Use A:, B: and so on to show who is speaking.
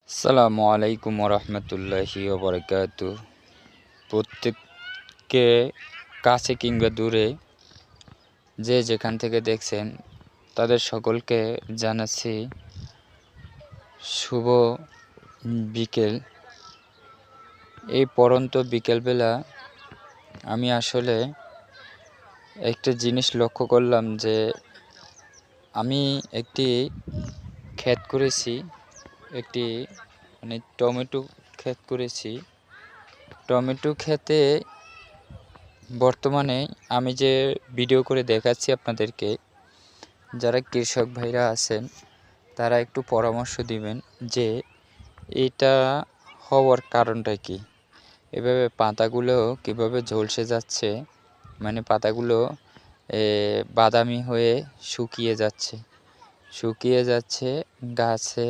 A: আসসালামু আলাইকুম রহমতুল্লাহি ওবরাকাতু। প্রত্যেককে কাছে কিংবা দূরে যে যেখান থেকে দেখছেন তাদের সকলকে জানাচ্ছি শুভ বিকেল। এই পড়ন্ত বিকেলবেলা আমি আসলে একটা জিনিস লক্ষ্য করলাম যে আমি একটি ক্ষেত করেছি, একটি টমেটো ক্ষেত করেছি। টমেটো ক্ষেতে বর্তমানে আমি যে ভিডিও করে দেখাচ্ছি আপনাদেরকে, যারা কৃষক ভাইরা আছেন তারা একটু পরামর্শ দিবেন যে এটা হওয়ার কারণটা কি। এভাবে পাতাগুলো কিভাবে ঝলসে যাচ্ছে, পাতাগুলো বাদামি হয়ে শুকিয়ে যাচ্ছে গাছে